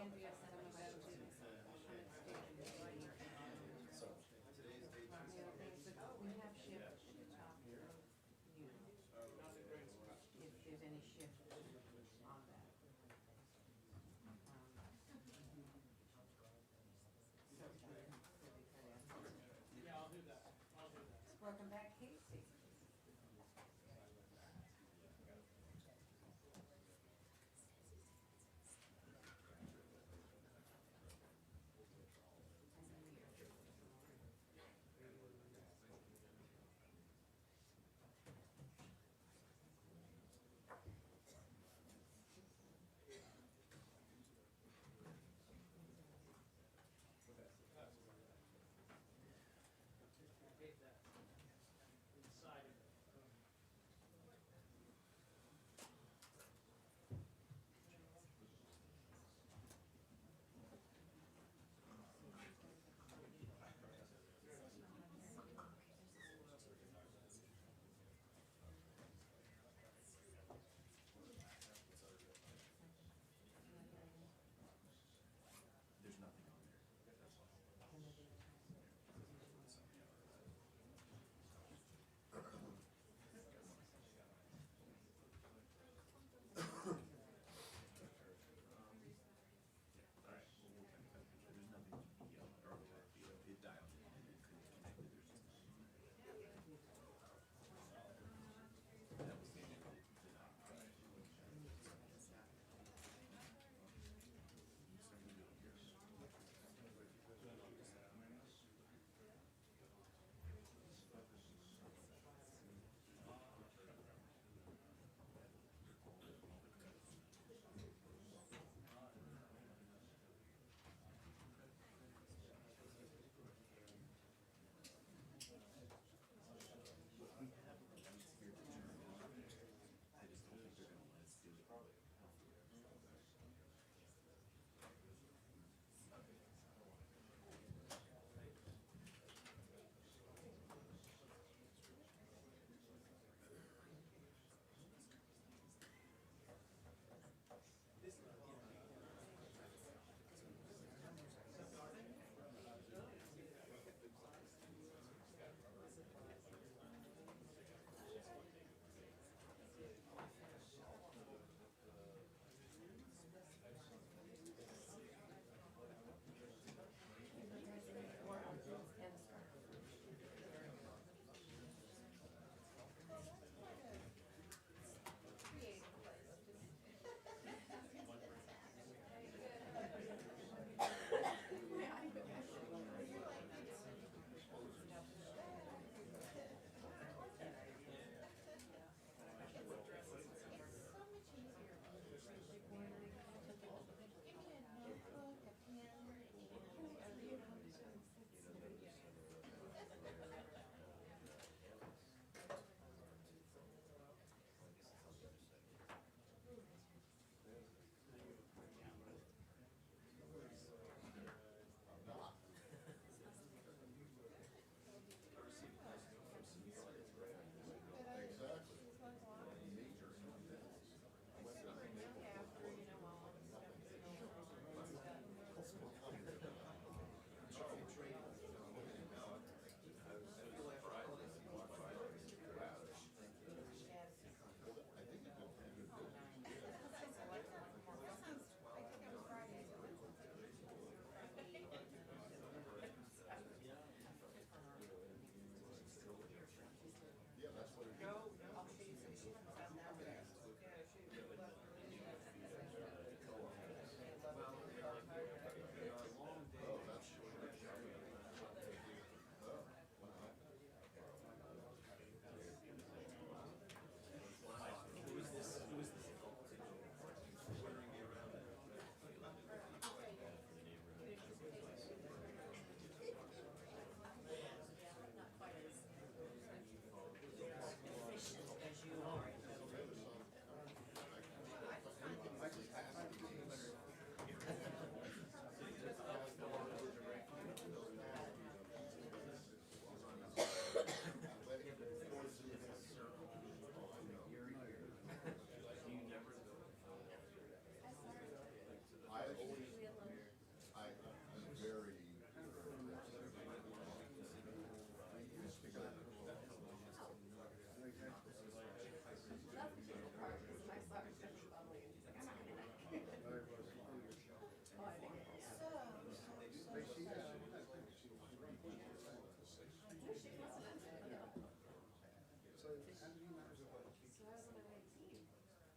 Andrea said I'm about to come and stay in the city. You know, things that we have shifts after, you know, if there's any shift on that. Yeah, I'll do that. I'll do that. Welcome back, Casey.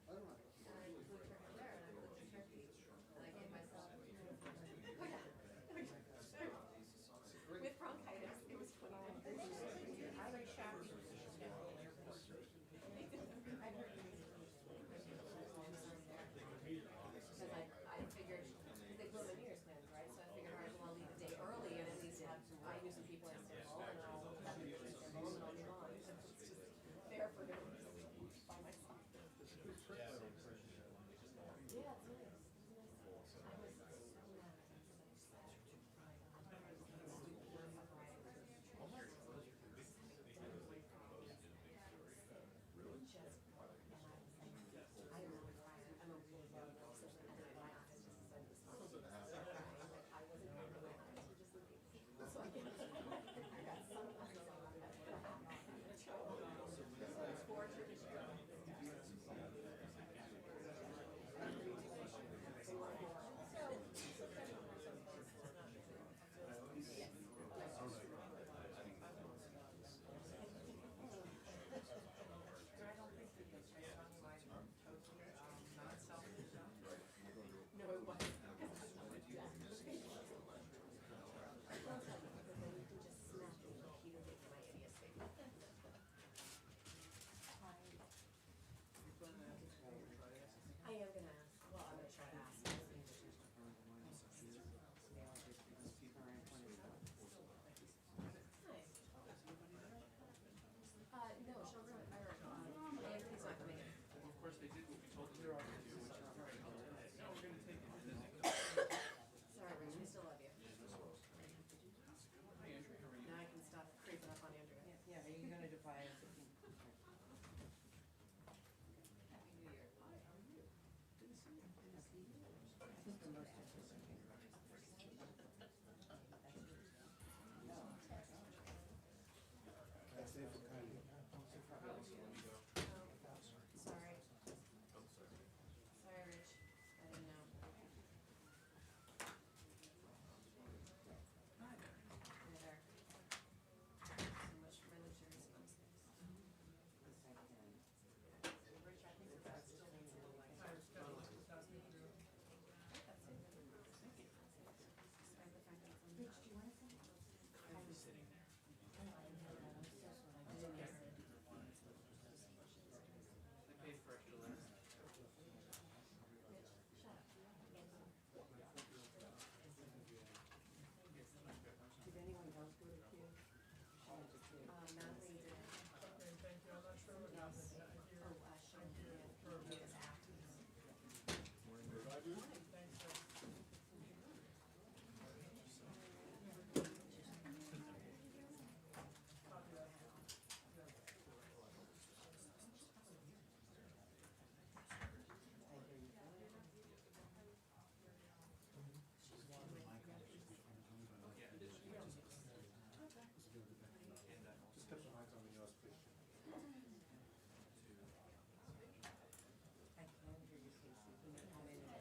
flew to there, and I flew to Turkey, and I gave myself, oh yeah, with bronchitis, it was 29 degrees. I was shocked at the airport. I heard because I figured, because they blew my New Year's plans, right? So I figured, all right, well, I'll leave a day early and at least have, I knew some people in Istanbul and I'll have people in Istanbul and I'll be on. It's just there for them by myself. Yeah, it's nice. It's nice. I was so mad. No, it wasn't. I am gonna ask, well, I'm gonna try to ask. No, Sean's not, Anthony's not coming in. Well, of course they did what we told them they were going to do, which is, all right, now we're going to take it. And then they go, Sorry, Rich, we still love you. hi, Andrew, how are you? Now I can stop creeping up on Andrea. Yeah, are you gonna defy us? Happy New Year. Hi, how are you? Good to see you. Good to see you. Who's the most interesting? That's it for Kanye. Sorry. Sorry, Rich. I didn't know. Hi there. You're there. So much for my luxurious space. Rich, I think that's still needs a little light. That's it. Despite the fact that it's on the- Rich, do you want to come? I was sitting there. I paid for extra lunch. Did anyone else go to Q? Natalie did. Okay, thank you. I'm not sure what happened here. Sean did. He was act. Thanks, sir. Copy that. Just kept your eyes on the U.S. please. I can hear you, Casey. Can you come in and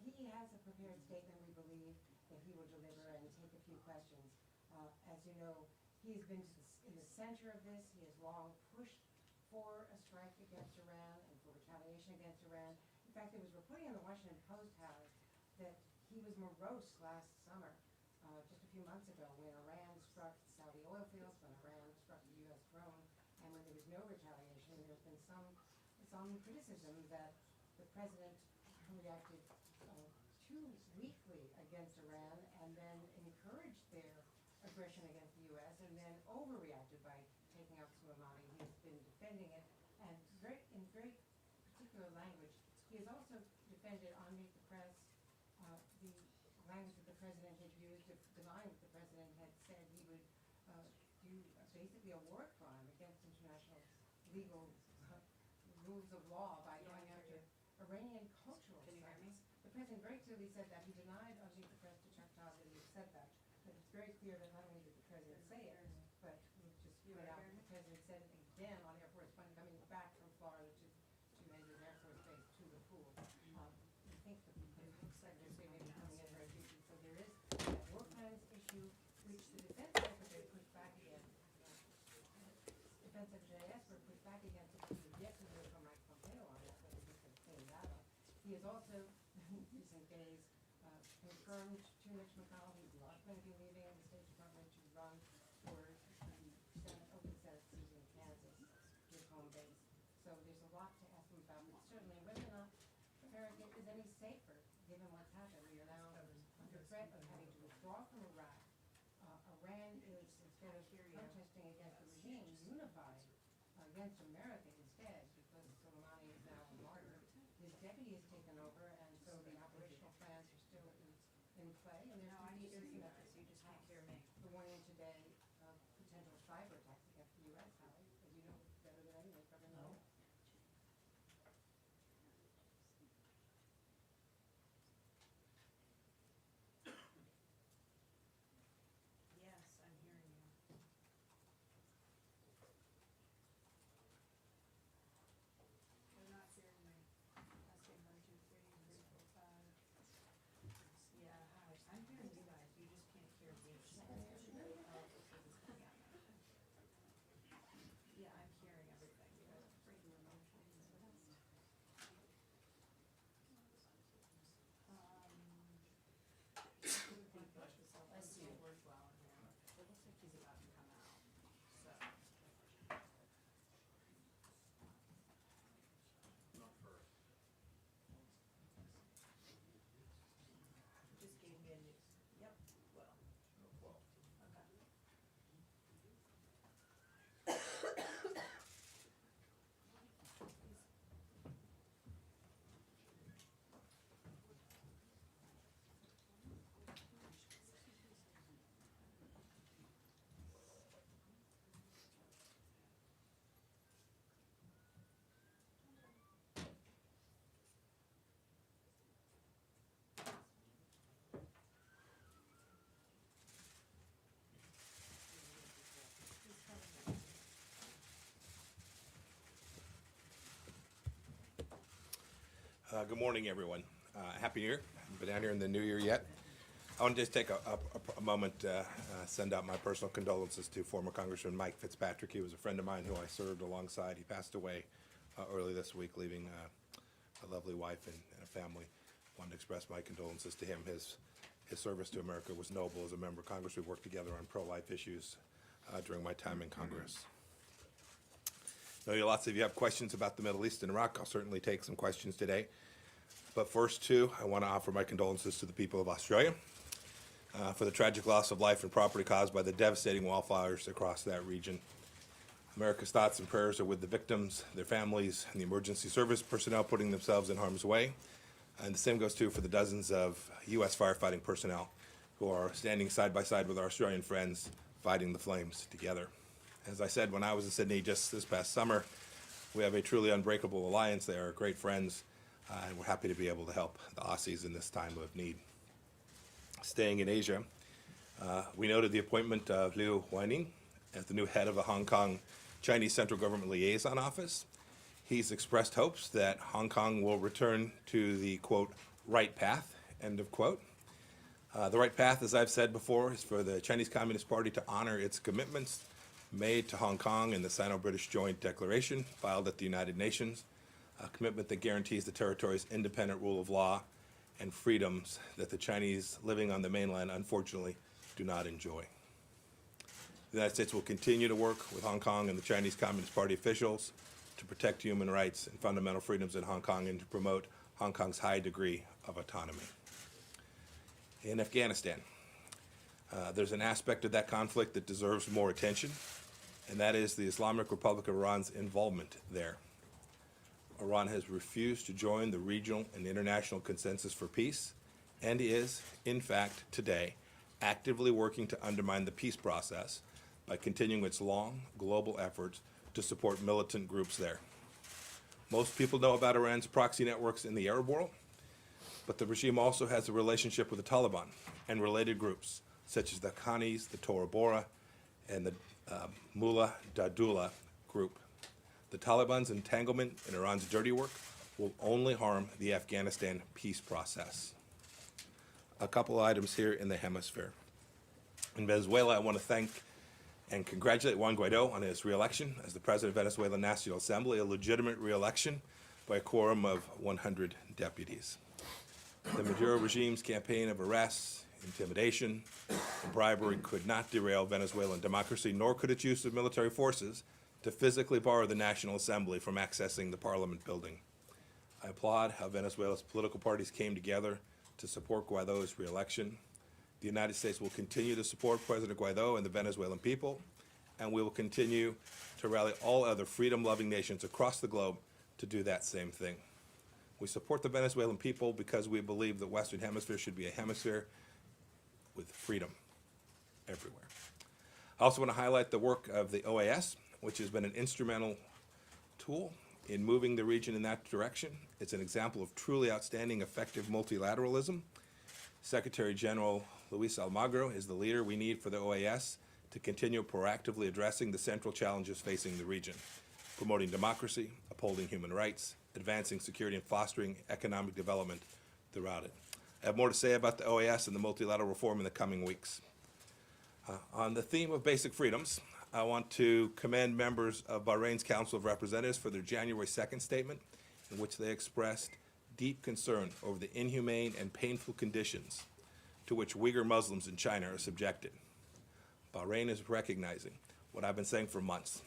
He has a prepared statement, we believe, that he will deliver and take a few questions. As you know, he has been in the center of this. He has long pushed for a strike against Iran and for retaliation against Iran. In fact, there was reporting in the Washington Post, Harry, that he was morose last summer, just a few months ago, when Iran struck Saudi oil fields, when Iran struck the U.S. drone, and when there was no retaliation. There's been some criticism that the president reacted too weakly against Iran and then encouraged their aggression against the U.S. and then overreacted by taking out Soleimani. He's been defending it, and in very particular language. He has also defended on Meet the Press the language that the president had used, denying that the president had said he would do basically a war crime against international legal rules of law by going after Iranian cultural sites. The president very clearly said that. He denied on Meet the Press to Choctaw that he had said that. But it's very clear that not only did the president say it, but we just put out that the president said it again on Air Force One coming back from Florida to Andrews Air Force Base to the pool. I think the secretary may be coming in very soon. So there is that war crimes issue, which the defense secretary pushed back against. Defense Secretary Esper pushed back against it. He would yet to hear from Mike Pompeo on that, but he just said clean that up. He has also, in recent days, confirmed to Mitch McConnell he's not going to be leaving the State Department to run for the open Senate seat in Kansas, his home base. So there's a lot to ask him about, but certainly whether or not America is any safer given what's happened. We are now under threat of having to withdraw from Iraq. Iran is, instead of protesting against the regime, unified against America instead, because Soleimani is now a martyr. His deputy has taken over, and so the operational plans are still in play. And there's You just can't hear me. the warning today of potential cyber attacks against the U.S. House, as you know better than anyone, probably know. Yes, I'm hearing you. You're not hearing me. Testing 1, 2, 3, 3, 4, 5. Yeah, hi. I'm hearing you guys. You just can't hear me. Oh, because it's coming out now. Yeah, I'm hearing everything. You guys are freaking emotions. What else? Let's see if we're well in here. It looks like he's about to come out. So. Just gave me a new, yep, well. Okay. He's coming in. Good morning, everyone. Happy New Year. Haven't been down here in the New Year yet. I want to just take a moment to send out my personal condolences to former Congressman Mike Fitzpatrick. He was a friend of mine who I served alongside. He passed away early this week, leaving a lovely wife and a family. I wanted to express my condolences to him. His service to America was noble. As a member of Congress, we worked together on pro-life issues during my time in Congress. I know lots of you have questions about the Middle East and Iraq. I'll certainly take some questions today. But first, too, I want to offer my condolences to the people of Australia for the tragic loss of life and property caused by the devastating wildfires across that region. America's thoughts and prayers are with the victims, their families, and the emergency service personnel putting themselves in harm's way. And the same goes, too, for the dozens of U.S. firefighting personnel who are standing side by side with our Australian friends, fighting the flames together. As I said when I was in Sydney just this past summer, we have a truly unbreakable alliance. They are great friends, and we're happy to be able to help the Aussies in this time of need. Staying in Asia, we noted the appointment of Liu Huining as the new head of the Hong Kong Chinese Central Government Liaison Office. He's expressed hopes that Hong Kong will return to the, quote, right path, end of quote. The right path, as I've said before, is for the Chinese Communist Party to honor its commitments made to Hong Kong in the Sino-British Joint Declaration filed at the United Nations, a commitment that guarantees the territory's independent rule of law and freedoms that the Chinese living on the mainland unfortunately do not enjoy. The United States will continue to work with Hong Kong and the Chinese Communist Party officials to protect human rights and fundamental freedoms in Hong Kong and to promote Hong Kong's high degree of autonomy. In Afghanistan, there's an aspect of that conflict that deserves more attention, and that is the Islamic Republic of Iran's involvement there. Iran has refused to join the regional and international consensus for peace and is, in fact, today, actively working to undermine the peace process by continuing its long global efforts to support militant groups there. Most people know about Iran's proxy networks in the Arab world, but the regime also has a relationship with the Taliban and related groups, such as the Haqqanis, the Tora Bora, and the Mullah Dadullah group. The Taliban's entanglement in Iran's dirty work will only harm the Afghanistan peace process. A couple items here in the hemisphere. In Venezuela, I want to thank and congratulate Juan Guaido on his re-election as the president of Venezuelan National Assembly, a legitimate re-election by a quorum of 100 deputies. The Maduro regime's campaign of arrests, intimidation, and bribery could not derail Venezuelan democracy, nor could its use of military forces to physically bar the National Assembly from accessing the Parliament building. I applaud how Venezuela's political parties came together to support Guaido's re-election. The United States will continue to support President Guaido and the Venezuelan people, and we will continue to rally all other freedom-loving nations across the globe to do that same thing. We support the Venezuelan people because we believe the Western Hemisphere should be a hemisphere with freedom everywhere. I also want to highlight the work of the OAS, which has been an instrumental tool in moving the region in that direction. It's an example of truly outstanding, effective multilateralism. Secretary General Luis Almagro is the leader we need for the OAS to continue proactively addressing the central challenges facing the region, promoting democracy, upholding human rights, advancing security, and fostering economic development throughout it. I have more to say about the OAS and the multilateral reform in the coming weeks. On the theme of basic freedoms, I want to commend members of Bahrain's Council of Representatives for their January 2nd statement, in which they expressed deep concern over the inhumane and painful conditions to which Uyghur Muslims in China are subjected. Bahrain is recognizing what I've been saying for months.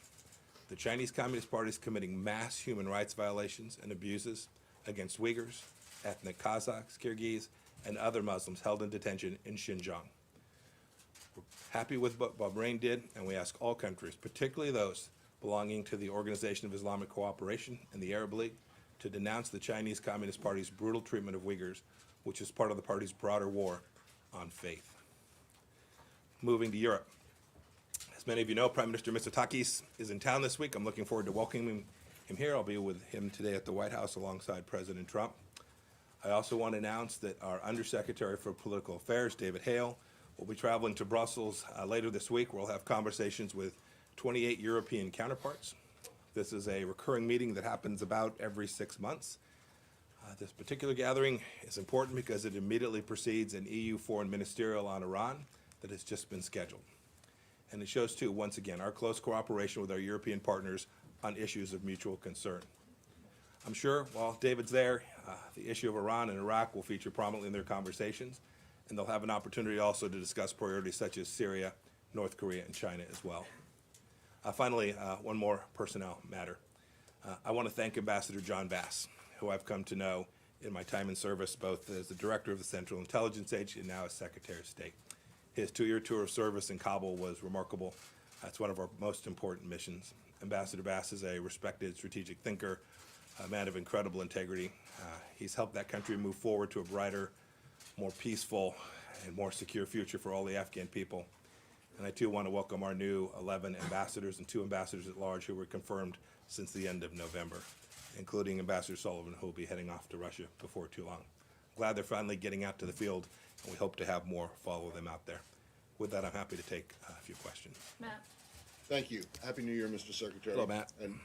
The Chinese Communist Party is committing mass human rights violations and abuses against Uyghurs, ethnic Kazakhs, Kyrgyz, and other Muslims held in detention in Xinjiang. We're happy with what Bahrain did, and we ask all countries, particularly those belonging to the Organization of Islamic Cooperation and the Arab League, to denounce the Chinese Communist Party's brutal treatment of Uyghurs, which is part of the party's broader war on faith. Moving to Europe. As many of you know, Prime Minister Mitsotakis is in town this week. I'm looking forward to welcoming him here. I'll be with him today at the White House alongside President Trump. I also want to announce that our Undersecretary for Political Affairs, David Hale, will be traveling to Brussels later this week, where we'll have conversations with 28 European counterparts. This is a recurring meeting that happens about every 6 months. This particular gathering is important because it immediately precedes an EU foreign ministerial on Iran that has just been scheduled. And it shows, too, once again, our close cooperation with our European partners on issues of mutual concern. I'm sure while David's there, the issue of Iran and Iraq will feature prominently in their conversations, and they'll have an opportunity also to discuss priorities such as Syria, North Korea, and China as well. Finally, one more personnel matter. I want to thank Ambassador John Bass, who I've come to know in my time in service, both as the Director of the Central Intelligence Agency and now as Secretary of State. His 2-year tour of service in Kabul was remarkable. It's one of our most important missions. Ambassador Bass is a respected strategic thinker, a man of incredible integrity. He's helped that country move forward to a brighter, more peaceful, and more secure future for all the Afghan people. And I, too, want to welcome our new 11 ambassadors and 2 ambassadors at large who were confirmed since the end of November, including Ambassador Sullivan, who will be heading off to Russia before too long. Glad they're finally getting out to the field, and we hope to have more follow them out there. With that, I'm happy to take a few questions. Matt. Thank you. Happy New Year, Mr. Secretary. Hello, Matt. And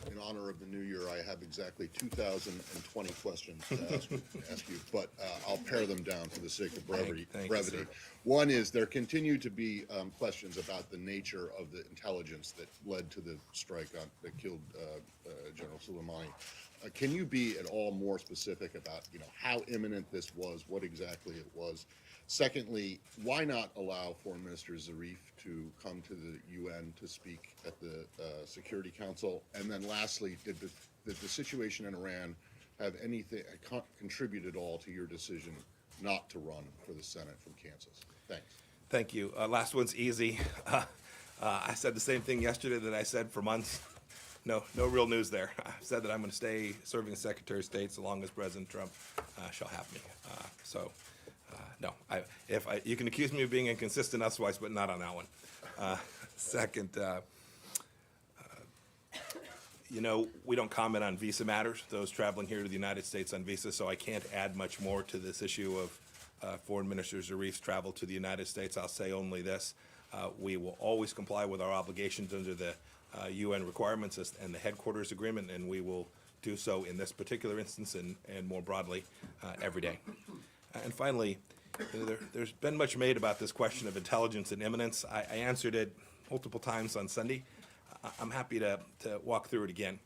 in honor of the new year, I have exactly 2,020 questions to ask you, but I'll pare them down for the sake of brevity. Thank you, sir. One is, there continue to be questions about the nature of the intelligence that led to the strike that killed General Soleimani. Can you be at all more specific about, how imminent this was, what exactly it was? Secondly, why not allow Foreign Minister Zarif to come to the UN to speak at the Security Council? And then lastly, did the situation in Iran have anything contributed at all to your decision not to run for the Senate from Kansas? Thanks. Thank you. Last one's easy. I said the same thing yesterday that I said for months. No real news there. I said that I'm going to stay serving as Secretary of State so long as President Trump shall have me. No. You can accuse me of being inconsistent otherwise, but not on that one. Second, we don't comment on visa matters, those traveling here to the United States on visa, so I can't add much more to this issue of Foreign Minister Zarif's travel to the United States. I'll say only this. We will always comply with our obligations under the UN requirements and the headquarters agreement, and we will do so in this particular instance and more broadly every day. And finally, there's been much made about this question of intelligence and imminence. I answered it multiple times on Sunday. I'm happy to walk through it again.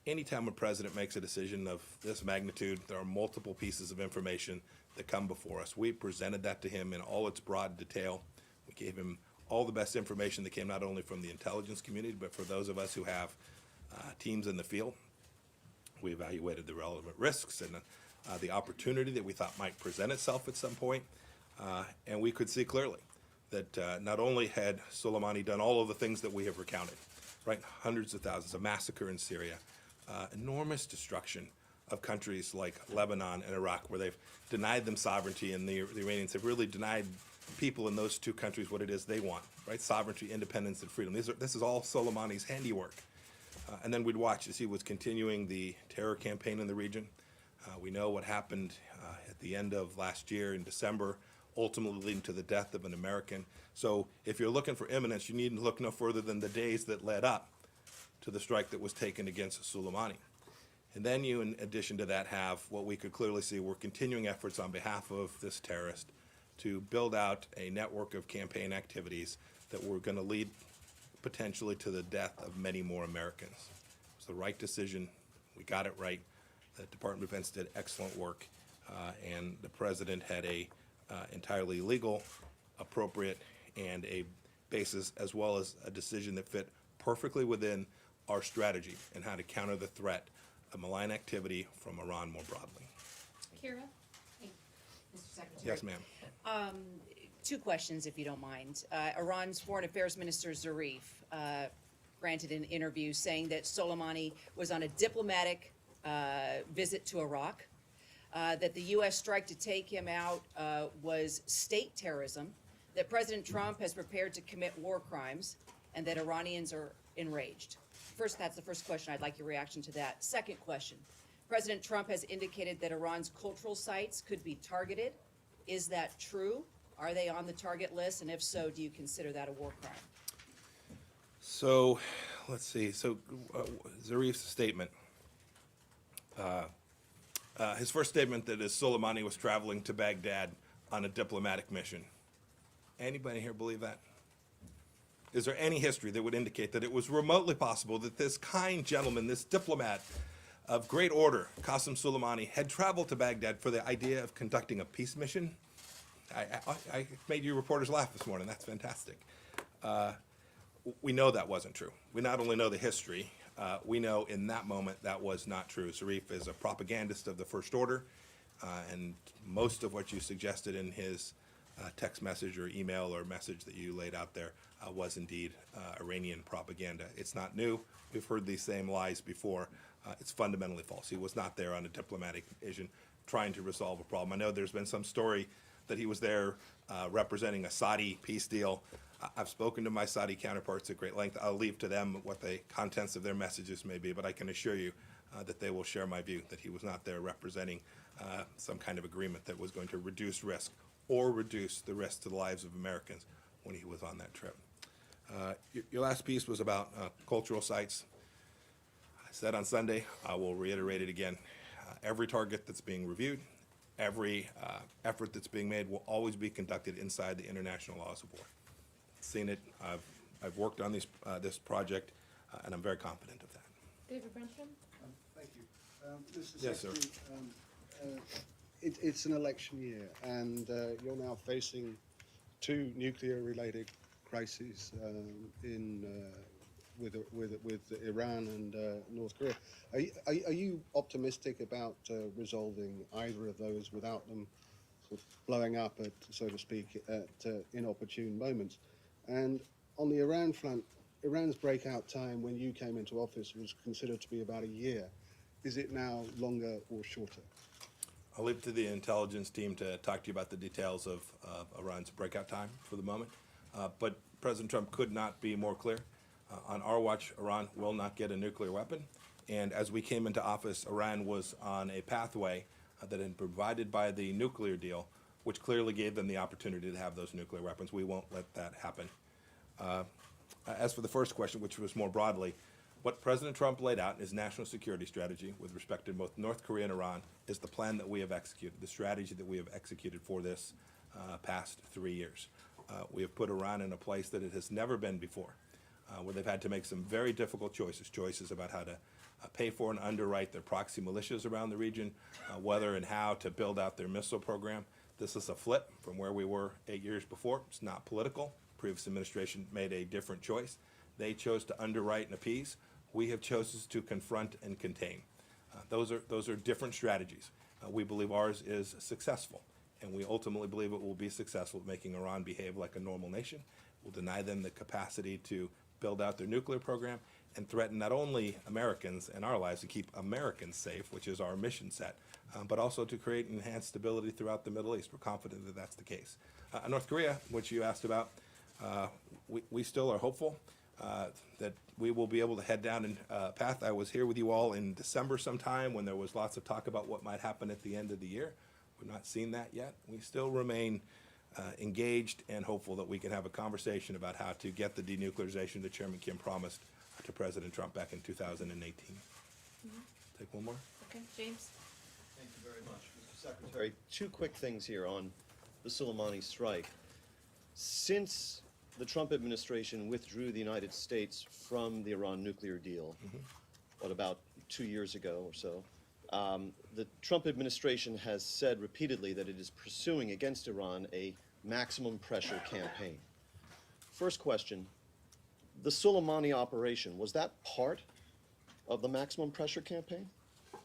Anytime a president makes a decision of this magnitude, there are multiple pieces of information that come before us. We presented that to him in all its broad detail. We gave him all the best information that came not only from the intelligence community, but for those of us who have teams in the field. We evaluated the relevant risks and the opportunity that we thought might present itself at some point. And we could see clearly that not only had Soleimani done all of the things that we have recounted, right? Hundreds of thousands, a massacre in Syria, enormous destruction of countries like Lebanon and Iraq, where they've denied them sovereignty, and the Iranians have really denied people in those two countries what it is they want, right? Sovereignty, independence, and freedom. This is all Soleimani's handiwork. And then we'd watch as he was continuing the terror campaign in the region. We know what happened at the end of last year in December, ultimately leading to the death of an American. So if you're looking for imminence, you needn't look no further than the days that led up to the strike that was taken against Soleimani. And then you, in addition to that, have what we could clearly see were continuing efforts on behalf of this terrorist to build out a network of campaign activities that were going to lead potentially to the death of many more Americans. It was the right decision. We got it right. The Department of Defense did excellent work, and the president had a entirely legal, appropriate, and a basis, as well as a decision that fit perfectly within our strategy and how to counter the threat of malign activity from Iran more broadly. Kira? Mr. Secretary. Yes, ma'am. Two questions, if you don't mind. Iran's Foreign Affairs Minister Zarif granted an interview saying that Soleimani was on a diplomatic visit to Iraq, that the U.S. strike to take him out was state terrorism, that President Trump has prepared to commit war crimes, and that Iranians are enraged. First, that's the first question. I'd like your reaction to that. Second question. President Trump has indicated that Iran's cultural sites could be targeted. Is that true? Are they on the target list? And if so, do you consider that a war crime? So, let's see. So, Zarif's statement. His first statement that is Soleimani was traveling to Baghdad on a diplomatic mission. Anybody here believe that? Is there any history that would indicate that it was remotely possible that this kind gentleman, this diplomat of great order, Qasem Soleimani, had traveled to Baghdad for the idea of conducting a peace mission? I made you reporters laugh this morning. That's fantastic. We know that wasn't true. We not only know the history, we know in that moment that was not true. Zarif is a propagandist of the first order, and most of what you suggested in his text message or email or message that you laid out there was indeed Iranian propaganda. It's not new. We've heard these same lies before. It's fundamentally false. He was not there on a diplomatic mission trying to resolve a problem. I know there's been some story that he was there representing a Saudi peace deal. I've spoken to my Saudi counterparts at great length. I'll leave to them what the contents of their messages may be, but I can assure you that they will share my view that he was not there representing some kind of agreement that was going to reduce risk or reduce the risk to the lives of Americans when he was on that trip. Your last piece was about cultural sites. said on Sunday, I will reiterate it again. Every target that's being reviewed, every effort that's being made will always be conducted inside the international laws of war. Seen it, I've worked on this project, and I'm very confident of that. David Brenstrom? Thank you. Mr. Yes, sir. Secretary, it's an election year, and you're now facing two nuclear-related crises with Iran and North Korea. Are you optimistic about resolving either of those without them sort of blowing up, so to speak, at inopportune moments? And on the Iran front, Iran's breakout time when you came into office was considered to be about a year. Is it now longer or shorter? I'll leave it to the intelligence team to talk to you about the details of Iran's breakout time for the moment. But President Trump could not be more clear. On our watch, Iran will not get a nuclear weapon. And as we came into office, Iran was on a pathway that had been provided by the nuclear deal, which clearly gave them the opportunity to have those nuclear weapons. We won't let that happen. As for the first question, which was more broadly, what President Trump laid out in his national security strategy with respect to both North Korea and Iran is the plan that we have executed, the strategy that we have executed for this past 3 years. We have put Iran in a place that it has never been before, where they've had to make some very difficult choices about how to pay for and underwrite their proxy militias around the region, whether and how to build out their missile program. This is a flip from where we were 8 years before. It's not political. Previous administration made a different choice. They chose to underwrite and appease. We have chosen to confront and contain. Those are different strategies. We believe ours is successful, and we ultimately believe it will be successful at making Iran behave like a normal nation. We'll deny them the capacity to build out their nuclear program and threaten not only Americans and our lives to keep Americans safe, which is our mission set, but also to create and enhance stability throughout the Middle East. We're confident that that's the case. North Korea, which you asked about, we still are hopeful that we will be able to head down a path. I was here with you all in December sometime when there was lots of talk about what might happen at the end of the year. We've not seen that yet. We still remain engaged and hopeful that we can have a conversation about how to get the denuclearization that Chairman Kim promised to President Trump back in 2018. Take one more. Okay, James? Thank you very much, Mr. Secretary. Two quick things here on the Soleimani strike. Since the Trump administration withdrew the United States from the Iran nuclear deal, about 2 years ago or so, the Trump administration has said repeatedly that it is pursuing against Iran a maximum pressure campaign. First question, the Soleimani operation, was that part of the maximum pressure campaign? Do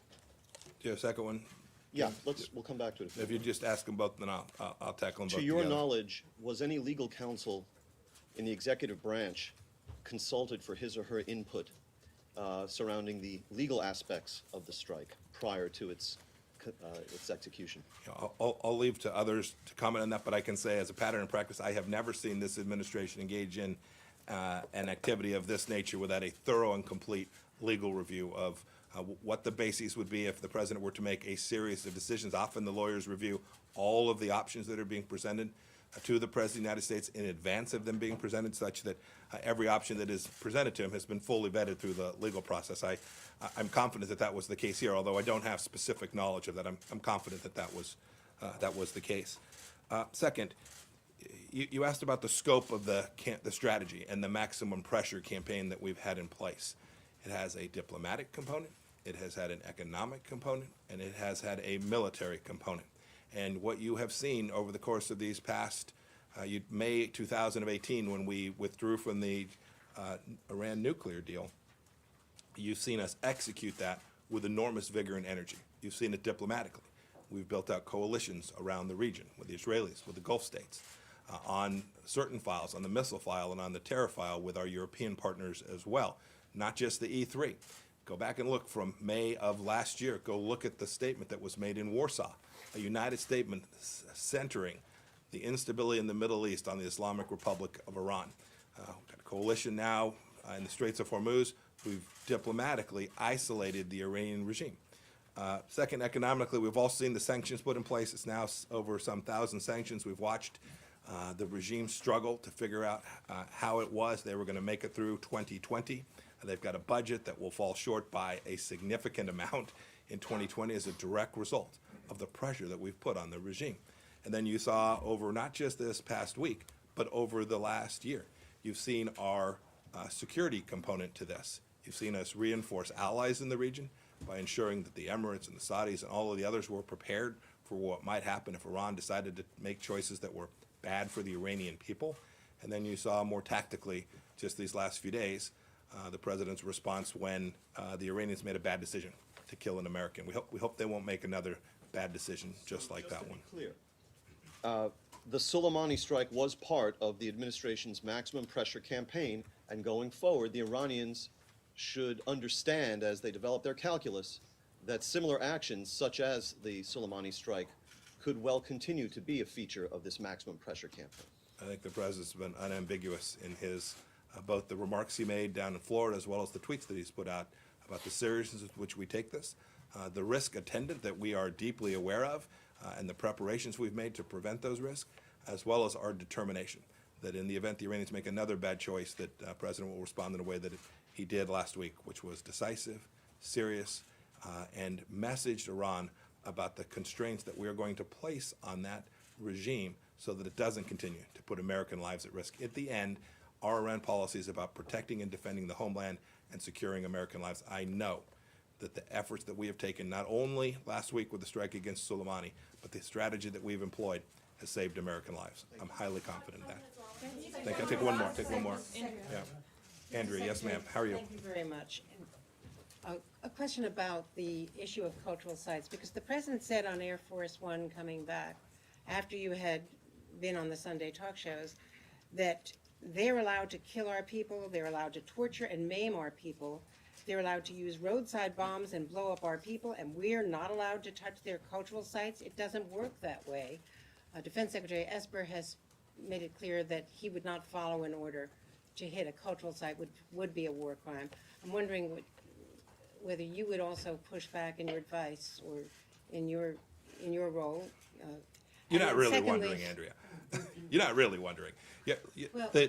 you have a second one? Yeah, we'll come back to it. If you just ask them both, then I'll tackle them both To your together. knowledge, was any legal counsel in the executive branch consulted for his or her input surrounding the legal aspects of the strike prior to its execution? I'll leave to others to comment on that, but I can say as a pattern and practice, I have never seen this administration engage in an activity of this nature without a thorough and complete legal review of what the bases would be if the president were to make a series of decisions. Often the lawyers review all of the options that are being presented to the President of the United States in advance of them being presented, such that every option that is presented to him has been fully vetted through the legal process. I'm confident that that was the case here, although I don't have specific knowledge of that. I'm confident that that was the case. Second, you asked about the scope of the strategy and the maximum pressure campaign that we've had in place. It has a diplomatic component, it has had an economic component, and it has had a military component. And what you have seen over the course of these past, May 2018, when we withdrew from the Iran nuclear deal, you've seen us execute that with enormous vigor and energy. You've seen it diplomatically. We've built out coalitions around the region with the Israelis, with the Gulf states, on certain files, on the missile file and on the terror file with our European partners as well, not just the E3. Go back and look from May of last year. Go look at the statement that was made in Warsaw, a united statement centering the instability in the Middle East on the Islamic Republic of Iran. We've got a coalition now in the Straits of Hormuz. We've diplomatically isolated the Iranian regime. Second, economically, we've all seen the sanctions put in place. It's now over some 1,000 sanctions. We've watched the regime struggle to figure out how it was they were going to make it through 2020. They've got a budget that will fall short by a significant amount in 2020 as a direct result of the pressure that we've put on the regime. And then you saw over not just this past week, but over the last year, you've seen our security component to this. You've seen us reinforce allies in the region by ensuring that the Emirates and the Saudis and all of the others were prepared for what might happen if Iran decided to make choices that were bad for the Iranian people. And then you saw more tactically, just these last few days, the president's response when the Iranians made a bad decision to kill an American. We hope they won't make another bad decision just like that one. Clear. The Soleimani strike was part of the administration's maximum pressure campaign, and going forward, the Iranians should understand, as they develop their calculus, that similar actions, such as the Soleimani strike, could well continue to be a feature of this maximum pressure campaign. I think the president's been unambiguous in his both the remarks he made down in Florida as well as the tweets that he's put out about the seriousness with which we take this, the risk attendant that we are deeply aware of, and the preparations we've made to prevent those risks, as well as our determination that in the event the Iranians make another bad choice, that the president will respond in a way that he did last week, which was decisive, serious, and messaged Iran about the constraints that we are going to place on that regime so that it doesn't continue to put American lives at risk. At the end, our Iran policy is about protecting and defending the homeland and securing American lives. I know that the efforts that we have taken, not only last week with the strike against Soleimani, but the strategy that we've employed has saved American lives. I'm highly confident in that. Thank you. I'll take one more. Take one more. Yeah. Andrea, yes, ma'am. How are you? Thank you very much. A question about the issue of cultural sites, because the president said on Air Force One coming back, after you had been on the Sunday talk shows, that they're allowed to kill our people, they're allowed to torture and maim our people, they're allowed to use roadside bombs and blow up our people, and we're not allowed to touch their cultural sites. It doesn't work that way. Defense Secretary Esper has made it clear that he would not follow an order to hit a cultural site, which would be a war crime. I'm wondering whether you would also push back in your advice or in your role. You're And not really secondly- wondering, Andrea. You're not really wondering. Yeah, Well, the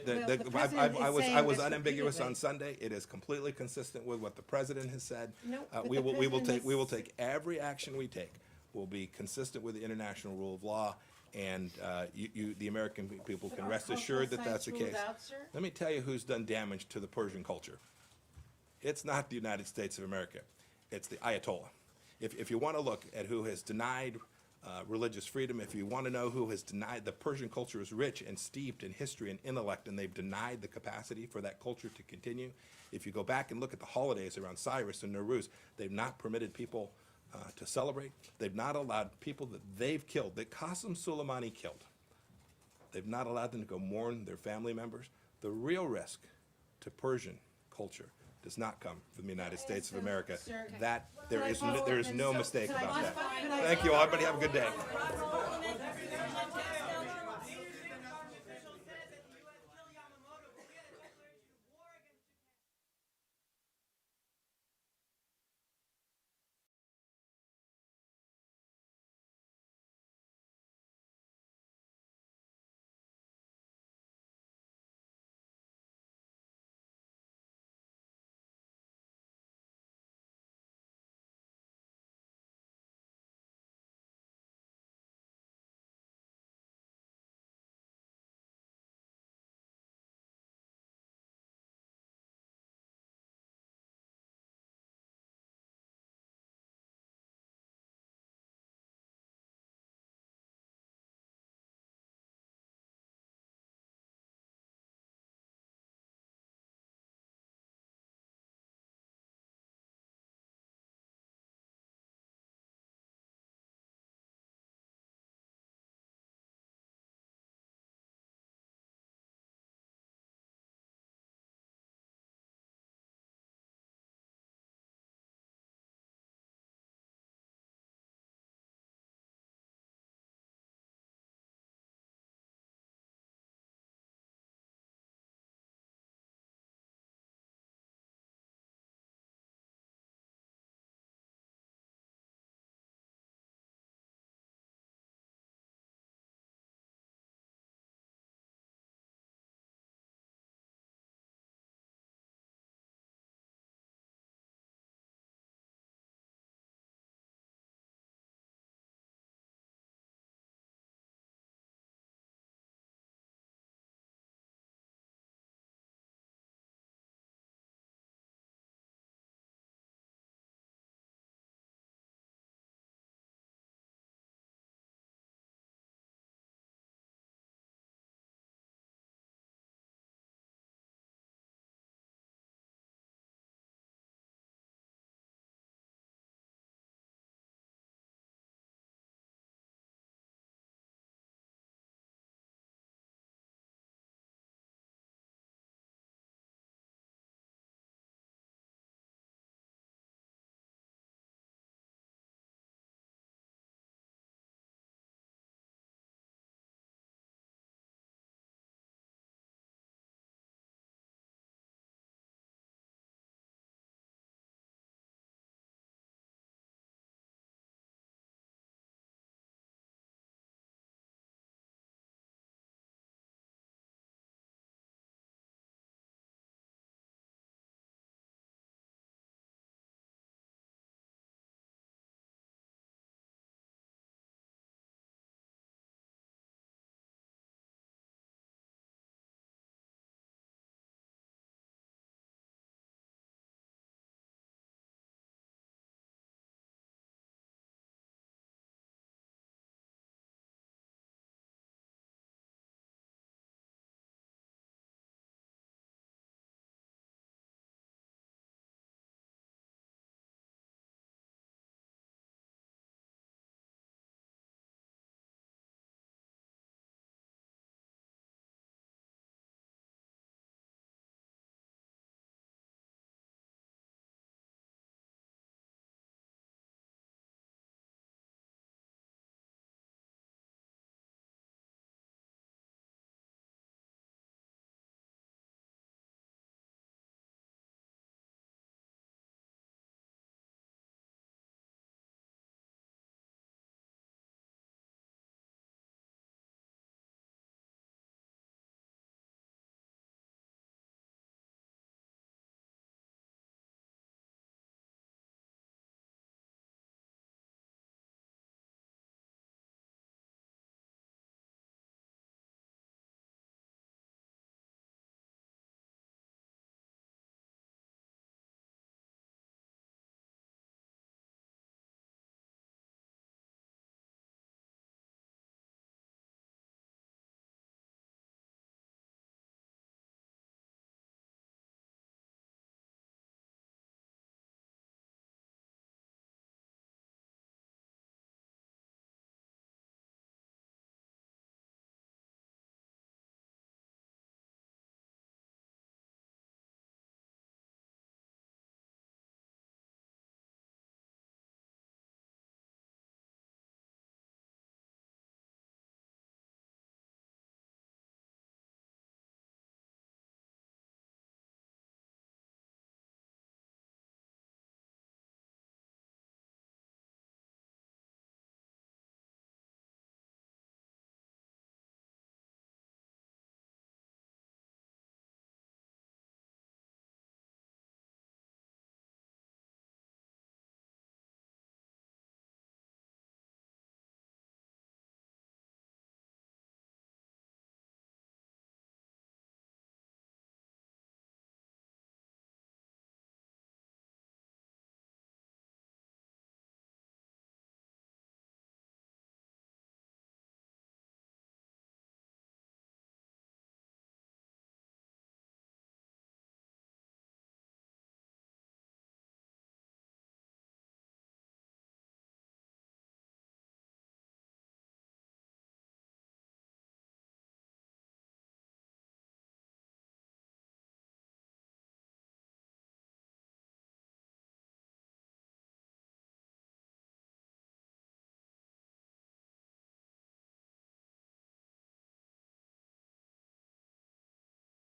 president is I saying was this unambiguous on repeatedly. Sunday. It is completely consistent with what the president has said. No, but We the will president take every action we take will be consistent with the international rule of law, and the American people But can are rest cultural assured that that's the sites ruled case. out, sir? Let me tell you who's done damage to the Persian culture. It's not the United States of America. It's the Ayatollah. If you want to look at who has denied religious freedom, if you want to know who has denied, the Persian culture is rich and steeped in history and intellect, and they've denied the capacity for that culture to continue. If you go back and look at the holidays around Cyrus and Nowruz, they've not permitted people to celebrate. They've not allowed people that they've killed, that Qasem Soleimani killed, they've not allowed them to go mourn their family members. The real risk to Persian culture does not come from the United States of America. Sir, That there is no mistake Can I about just- that. can I- Thank you all. Everybody have a good day.